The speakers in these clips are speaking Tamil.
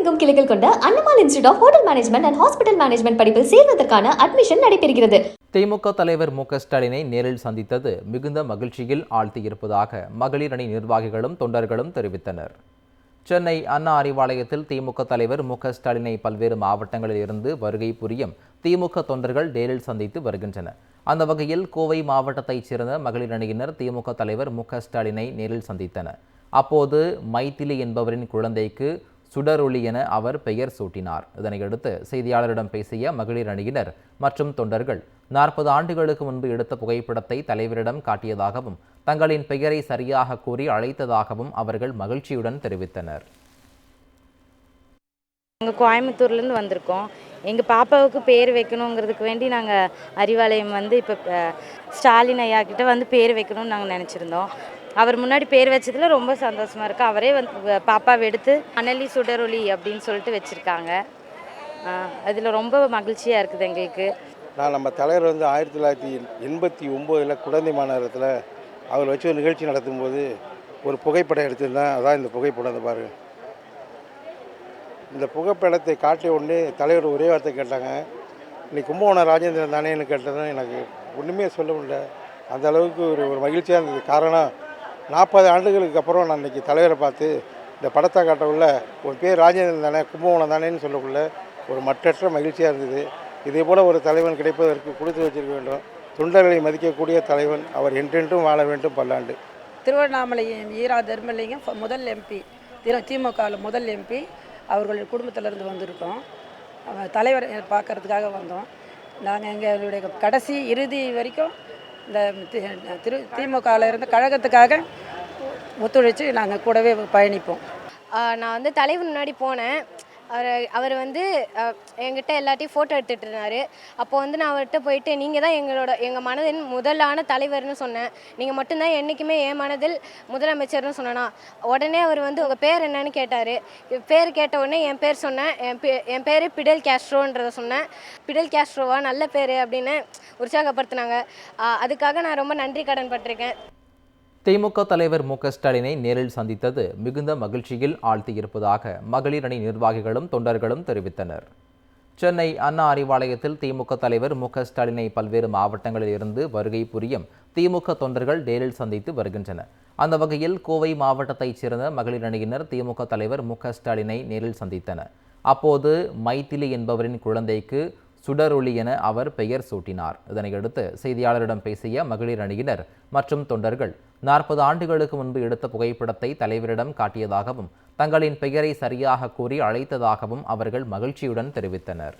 தமிழகமெங்கும் கிளைகள் கொண்ட Annamalai institute of hotel management and hospital management படிப்பில் சேர்வதற்கான அட்மிஷன் நடைபெறுகிறது. திமுக தலைவர் மு.க.ஸ்டாலினை நேரில் சந்தித்தது மிகுந்த மகிழ்ச்சியில் ஆழ்த்தியிருப்பதாக மகளிர் அணி நிர்வாகிகளும் தொண்டர்களும் தெரிவித்தனர். சென்னை அண்ணா அறிவாலயத்தில் திமுக தலைவர் மு.க.ஸ்டாலினை பல்வேறு மாவட்டங்களில் இருந்து வருகை புரியும் திமுக தொண்டர்கள் நேரில் சந்தித்து வருகின்றனர். அந்த வகையில் கோவை மாவட்டத்தைச் சேர்ந்த மகளிர் அணியினர் திமுக தலைவர் மு.க.ஸ்டாலினை நேரில் சந்தித்தனர். அப்போது மைத்திலி என்பவரின் குழந்தைக்கு சுடரொளி என அவர் பெயர் சூட்டினார். இதனையடுத்து செய்தியாளரிடம் பேசிய மகளிர் அணியினர் மற்றும் தொண்டர்கள் 40 ஆண்டுகளுக்கு முன்பு எடுத்த புகைப்படத்தை தலைவரிடம் காட்டியதாகவும் தங்களின் பெயரை சரியாக கூறி அழைத்ததாகவும் அவர்கள் மகிழ்ச்சியுடன் தெரிவித்தனர். நாங்கள் கோயம்புத்தூர்லேருந்து வந்திருக்கோம். எங்கள் பாப்பாவுக்கு பேர் வைக்கணுங்கிறதுக்கு வேண்டி நாங்கள் அறிவாலயம் இப்போ ஸ்டாலின் ஐயா கிட்ட பேர் வைக்கணும்னு நாங்கள் நினச்சிருந்தோம். அவர் முன்னாடி பேர் வச்சதில் ரொம்ப சந்தோஷமாக இருக்குது. அவரே பாப்பாவை எடுத்து அனலி சுடரொளி அப்படின்னு சொல்லிட்டு வச்சுருக்காங்க. அதில் ரொம்ப மகிழ்ச்சியாக இருக்குது எங்களுக்கு. நம்ம தலைவர் 1989 குழந்தை மாநகரத்தில் அவர் வச்சு ஒரு நிகழ்ச்சி நடத்தும்போது ஒரு புகைப்படம் எடுத்திருந்தேன். அதான் இந்த புகைப்படம் பாருங்கள். இந்த புகைப்படத்தை காட்டிய உடனே தலைவர் ஒரே வார்த்தை கேட்டாங்க, இன்னைக்கு கும்பகோணம் ராஜேந்திரன் தானேன்னு கேட்டதும் எனக்கு ஒன்றுமே சொல்ல முடியல. அந்த அளவுக்கு ஒரு மகிழ்ச்சியாக இருந்தது. காரணம் 40 ஆண்டுகளுக்கு அப்புறம் நான் இன்றைக்கி தலைவரை பார்த்து இந்த படத்தை காட்டக்குள்ள ஒரு பேர் ராஜேந்திரன் தானே கும்பகோணம் தானேன்னு சொல்லக்குள்ள ஒரு மற்றற்ற மகிழ்ச்சியாக இருந்தது. இதே போல் ஒரு தலைவன் கிடைப்பதற்கு கொடுத்து வச்சிருக்க வேண்டும். தொண்டர்களை மதிக்கக்கூடிய தலைவன் அவர் என்றென்றும் வாழ வேண்டும் பல்லாண்டு. திருவண்ணாமலை ஈரா தர்மலிங்கம் முதல் எம்பி, திமுகவில் முதல் எம்பி. அவர்கள் குடும்பத்திலேருந்து வந்திருக்கோம். தலைவர் பார்க்கறதுக்காக வந்தோம். நாங்கள் எங்களுடைய கடைசி இறுதி வரைக்கும் இந்த திமுகவில் இருந்த கழகத்துக்காக ஒத்துழைச்சு நாங்கள் கூடவே பயணிப்போம். நான் தலைவர் முன்னாடி போனேன். அவர் என்கிட்ட எல்லாத்தையும் ஃபோட்டோ எடுத்துகிட்டு இருந்தார். அப்போது நான் அவர்கிட்ட போயிட்டு நீங்கள் தான் எங்கள் மனதின் முதலான தலைவர்னு சொன்னேன். நீங்கள் மட்டும்தான் என்றைக்குமே என் மனதில் முதலமைச்சர்னு சொன்னேன்னா உடனே அவர் உங்கள் பேர் என்னன்னு கேட்டார். பேர் கேட்ட உடனே என் பேர் சொன்னேன். என் பேர் பிடல் கேஸ்ட்ரோன்றதை சொன்னேன். பிடல் கேஸ்ட்ரோவா நல்ல பேர் அப்படின்னு உற்சாகப்படுத்தினாங்க. அதுக்காக நான் ரொம்ப நன்றி கடன் பட்டிருக்கேன். திமுக தலைவர் மு.க.ஸ்டாலினை நேரில் சந்தித்தது மிகுந்த மகிழ்ச்சியில் ஆழ்த்தியிருப்பதாக மகளிர் அணி நிர்வாகிகளும் தொண்டர்களும் தெரிவித்தனர். சென்னை அண்ணா அறிவாலயத்தில் திமுக தலைவர் மு.க.ஸ்டாலினை பல்வேறு மாவட்டங்களில் இருந்து வருகை புரியும் திமுக தொண்டர்கள் நேரில் சந்தித்து வருகின்றனர். அந்த வகையில் கோவை மாவட்டத்தைச் சேர்ந்த மகளிர் அணியினர் திமுக தலைவர் மு.க.ஸ்டாலினை நேரில் சந்தித்தனர். அப்போது மைத்திலி என்பவரின் குழந்தைக்கு சுடரொளி என அவர் பெயர் சூட்டினார். இதனையடுத்து செய்தியாளரிடம் பேசிய மகளிர் அணியினர் மற்றும் தொண்டர்கள் 40 ஆண்டுகளுக்கு முன்பு எடுத்த புகைப்படத்தை தலைவரிடம் காட்டியதாகவும் தங்களின் பெயரை சரியாக கூறி அழைத்ததாகவும் அவர்கள் மகிழ்ச்சியுடன் தெரிவித்தனர்.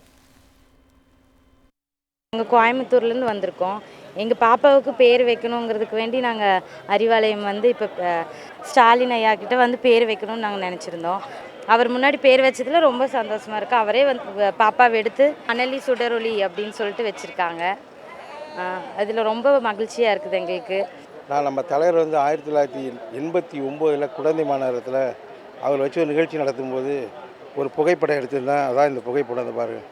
நாங்கள் கோயம்புத்தூர்லேருந்து வந்திருக்கோம். எங்கள் பாப்பாவுக்கு பேர் வைக்கணுங்கிறதுக்கு வேண்டி நாங்கள் அறிவாலயம் இப்போ ஸ்டாலின் ஐயா கிட்ட பேர் வைக்கணும்னு நாங்கள் நினச்சிருந்தோம். அவர் முன்னாடி பேர் வச்சதில் ரொம்ப சந்தோஷமாக இருக்குது. அவரே பாப்பாவை எடுத்து அனலி சுடரொளி அப்படின்னு சொல்லிட்டு வச்சுருக்காங்க. அதில் ரொம்ப மகிழ்ச்சியாக இருக்குது எங்களுக்கு. நம்ம தலைவர் 1989 குழந்தை மாநகரத்தில் அவர் வச்சு ஒரு நிகழ்ச்சி நடத்தும்போது ஒரு புகைப்படம் எடுத்திருந்தேன். அதான் இந்த புகைப்படம் பாருங்கள்.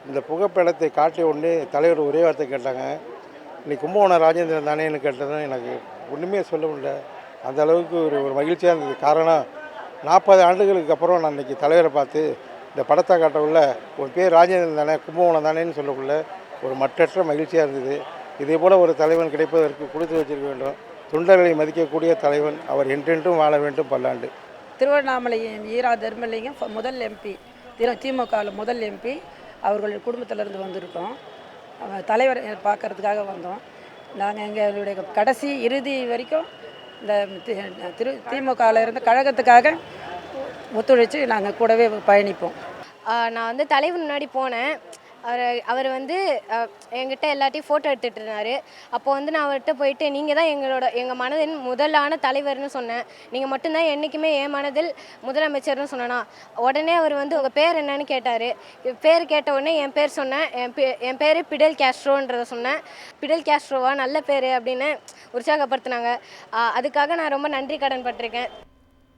இந்த புகைப்படத்தை காட்டிய உடனே தலைவர் ஒரே வார்த்தை கேட்டாங்க, இன்னைக்கு கும்பகோணம் ராஜேந்திரன் தானேன்னு கேட்டதும் எனக்கு ஒன்றுமே சொல்ல முடியல. அந்த அளவுக்கு ஒரு மகிழ்ச்சியாக இருந்தது. காரணம் 40 ஆண்டுகளுக்கு அப்புறம் நான் இன்றைக்கி தலைவரை பார்த்து இந்த படத்தை காட்டக்குள்ள ஒரு பேர் ராஜேந்திரன் தானே கும்பகோணம் தானேன்னு சொல்லக்குள்ள ஒரு மற்றற்ற மகிழ்ச்சியாக இருந்தது. இதே போல் ஒரு தலைவன் கிடைப்பதற்கு கொடுத்து வச்சிருக்க வேண்டும். தொண்டர்களை மதிக்கக்கூடிய தலைவன் அவர் என்றென்றும் வாழ வேண்டும் பல்லாண்டு. திருவண்ணாமலை ஈரா தர்மலிங்கம் முதல் எம்பி, திமுகவில் முதல் எம்பி. அவர்கள் குடும்பத்திலேருந்து வந்திருக்கோம். தலைவர் பார்க்கறதுக்காக வந்தோம். நாங்கள் எங்களுடைய கடைசி இறுதி வரைக்கும் இந்த திமுகவில் இருந்த கழகத்துக்காக ஒத்துழைச்சு நாங்கள் கூடவே பயணிப்போம். நான் தலைவர் முன்னாடி போனேன். அவர் என்கிட்ட எல்லாத்தையும் ஃபோட்டோ எடுத்துகிட்டு இருந்தார். அப்போது நான் அவர்கிட்ட போயிட்டு நீங்கள் தான் எங்கள் மனதின் முதலான தலைவர்னு சொன்னேன். நீங்கள் மட்டும்தான் என்றைக்குமே என் மனதில் முதலமைச்சர்னு சொன்னேன்னா உடனே அவர் உங்கள் பேர் என்னன்னு கேட்டார். பேர் கேட்ட உடனே என் பேர் சொன்னேன். என் பேர் பிடல் கேஸ்ட்ரோன்றதை சொன்னேன். பிடல் கேஸ்ட்ரோவா நல்ல பேர் அப்படின்னு உற்சாகப்படுத்தினாங்க. அதுக்காக நான் ரொம்ப நன்றி கடன் பட்டிருக்கேன்.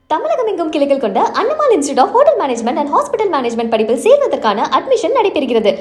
தமிழகமெங்கும் கிளைகள் கொண்ட Annamalai institute of hotel management and hospital management படிப்பில் சேர்வதற்கான அட்மிஷன் நடைபெறுகிறது.